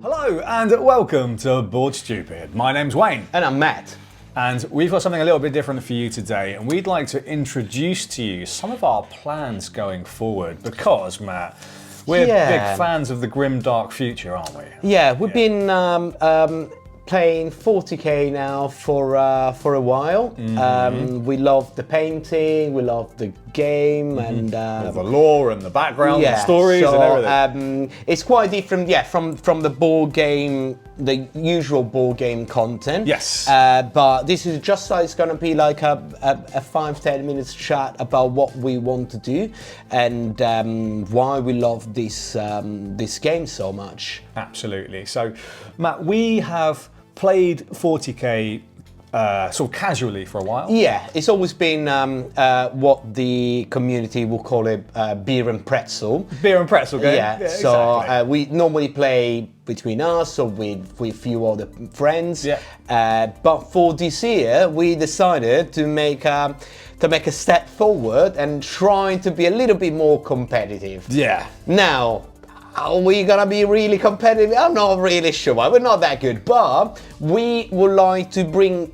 Hello and welcome to Board Stupid. My name's Wayne. And I'm Matt. And we've got something a little bit different for you today, and we'd like to introduce to you some of our plans going forward because, Matt, we're big fans of the grim dark future, aren't we? Yeah, we've been playing 40k now for a while. We love the painting, we love the game, and all the lore and the background, and the stories and everything. It's quite different, from the board game, the usual board game content. Yes. But this is just so it's going to be like a 5-10 minutes chat about what we want to do and why we love this this game so much. Absolutely. So, Matt, we have played 40k sort of casually for a while. Yeah, it's always been what the community will call it beer and pretzel. Beer and pretzel game. Yeah, so exactly. We normally play between us or with a few other friends. Yeah. But for this year, we decided to make a step forward and try to be a little bit more competitive. Yeah. Now, are we gonna be really competitive? I'm not really sure. We're not that good, but we would like to bring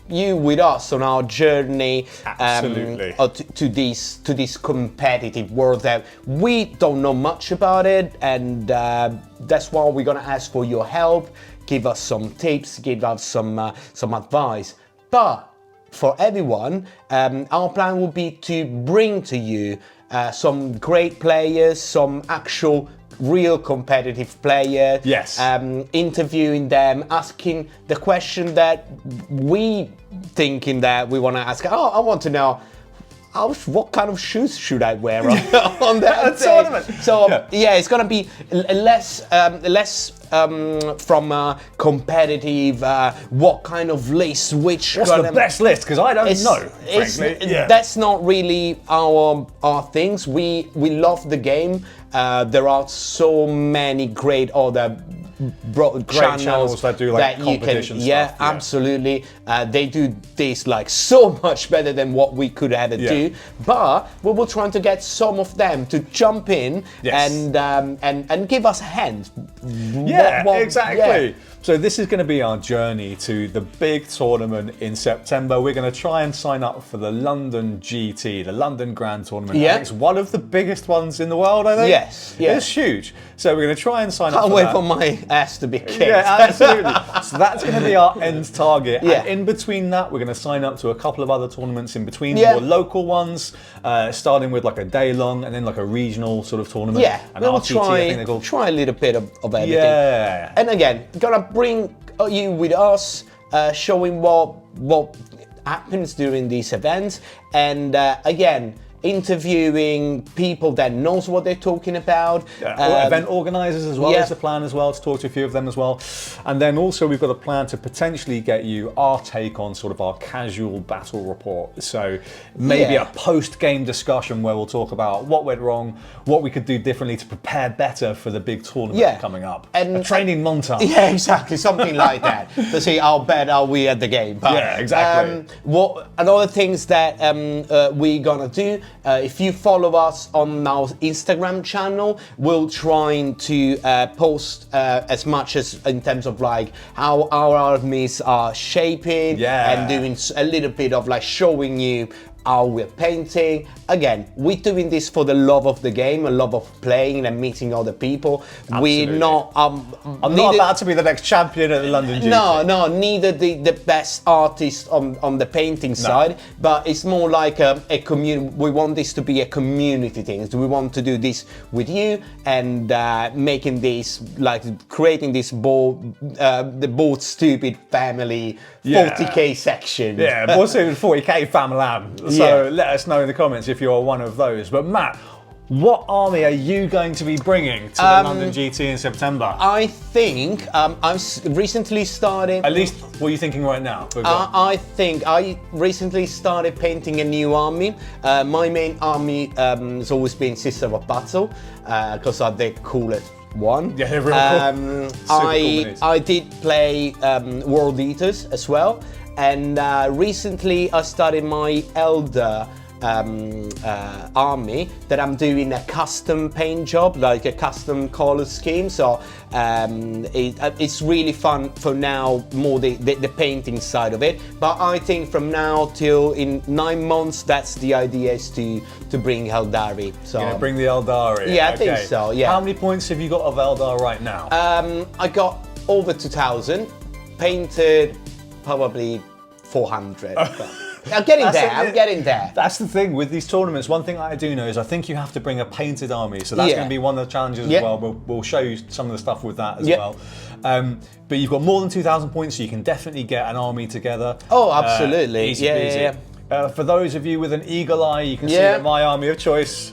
you with us on our journey to this competitive world that we don't know much about it, and that's why we're gonna ask for your help. Give us some tips, give us some advice. But for everyone, our plan will be to bring to you some great players, some actual real competitive player. Yes. Interviewing them, asking the question that we thinking that we want to ask. Oh, I want to know what kind of shoes should I wear on that tournament. So yeah, it's gonna be less from competitive. What kind of list? What's the best list? Because I don't know. Frankly, that's not really our things. We love the game. There are so many great other channels that do like competition stuff. Yeah, absolutely. They do this like so much better than what we could ever do. But we will try to get some of them to jump in and give us a hand. Yeah, exactly. Yeah. So this is going to be our journey to the big tournament in September. We're going to try and sign up for the London GT, the London Grand Tournament. Yeah. I think it's one of the biggest ones in the world, I think. Yes. Yeah. It's huge. So we're going to try and sign up for that. Can't wait for my ass to be kicked. Yeah, absolutely. So that's going to be our end target. Yeah. And in between that, we're going to sign up to a couple of other tournaments in between, more local ones, starting with like a day long and then like a regional sort of tournament. Yeah, and we'll try a little bit of everything. Yeah. And again, gonna bring you with us, showing what happens during these events, and again, interviewing people that knows what they're talking about. Event organisers as well is the plan as well, to talk to a few of them as well. And then also we've got a plan to potentially get you our take on sort of our casual battle report. So maybe a post-game discussion where we'll talk about what went wrong, what we could do differently to prepare better for the big tournament coming up. And a training montage. Yeah, exactly, something like that. To see how bad are we at the game. But, yeah, exactly. What another things that we're gonna do, if you follow us on our Instagram channel, we'll try to post as much as in terms of like how our armies are shaping and doing a little bit of like showing you how we're painting. Again, we're doing this for the love of the game, a love of playing and meeting other people. Absolutely. We're not. I'm not about to be the next champion at the London GT. No, neither the best artist on the painting side, but it's more like a community. We want this to be a community thing. So we want to do this with you and making this, like creating this the Board Stupid family 40k section. Yeah, Board Stupid 40k family. So let us know in the comments if you're one of those. But Matt, what army are you going to be bringing to the London GT in September? I think I've recently started... At least, what are you thinking right now? I think I recently started painting a new army. My main army has always been Sister of Battle, because they're the coolest one. Yeah, they're real cool. I did play World Eaters as well. And recently I started my Elder army that I'm doing a custom paint job, like a custom color scheme. So it's really fun for now, more the painting side of it. But I think from now till in 9 months, that's the idea, is to bring Eldari. So you're gonna bring the Eldari. Yeah, I think so. Yeah. How many points have you got of Eldar right now? I got over 2,000, painted probably 400. I'm getting there. I'm getting there. That's the thing with these tournaments. One thing I do know is I think you have to bring a painted army, so that's going to be one of the challenges as well. We'll show you some of the stuff with that as well. But you've got more than 2,000 points, so you can definitely get an army together. Oh, absolutely. Easy peasy. For those of you with an eagle eye, you can see that my army of choice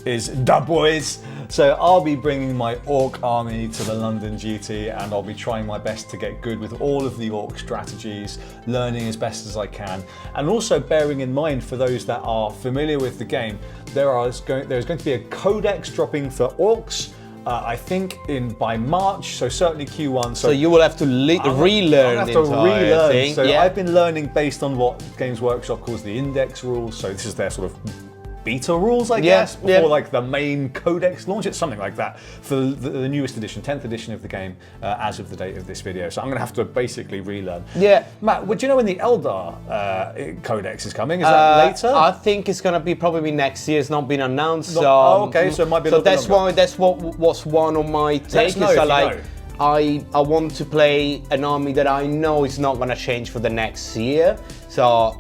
is Da Boys. So I'll be bringing my Orc army to the London GT, and I'll be trying my best to get good with all of the Orc strategies, learning as best as I can, and also bearing in mind, for those that are familiar with the game, there's going to be a codex dropping for Orcs. I think by March, so certainly Q1. So you will have to relearn. I have to relearn. So I've been learning based on what Games Workshop calls the index rules. So this is their sort of beta rules, I guess, before like the main codex launch. It's something like that for the newest edition, 10th edition of the game, as of the date of this video. So I'm going to have to basically relearn. Yeah. Matt, do you know when the Eldar codex is coming? Is that later? I think it's going to be probably next year. It's not been announced. Okay, so it might be a little bit longer. That's what's one of my takes. I want to play an army that I know is not going to change for the next year. So,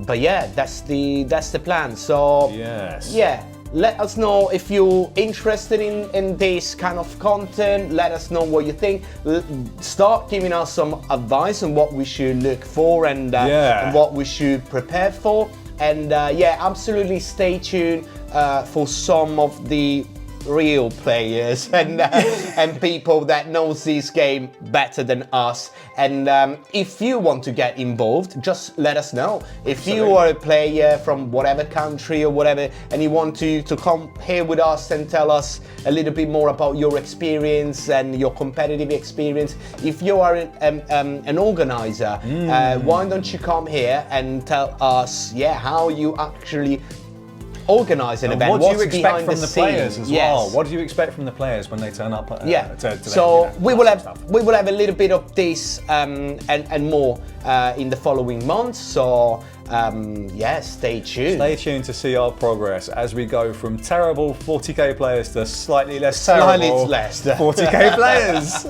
but yeah, that's the plan. So, yeah, let us know if you're interested in this kind of content. Let us know what you think. Start giving us some advice on what we should look for and what we should prepare for. And yeah, absolutely stay tuned for some of the real players and people that knows this game better than us. And if you want to get involved, just let us know. If you are a player from whatever country or whatever, and you want to come here with us and tell us a little bit more about your experience and your competitive experience. If you are an organizer, why don't you come here and tell us, how you actually organize an event. What do you expect from the players as well? What do you expect from the players when they turn up? So we will have a little bit of this and more in the following months. So stay tuned. Stay tuned to see our progress as we go from terrible 40k players to slightly less terrible 40k players.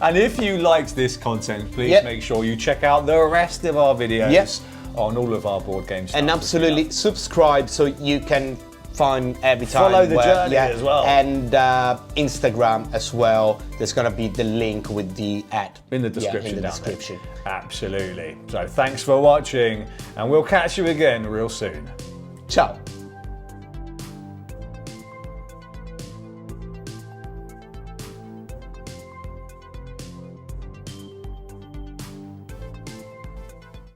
And if you liked this content, please make sure you check out the rest of our videos. On all of our board games. And absolutely subscribe so you can find every time. Follow the journey as well. And Instagram as well. There's going to be the link with the ad. In the description. Absolutely. So thanks for watching, and we'll catch you again real soon. Ciao.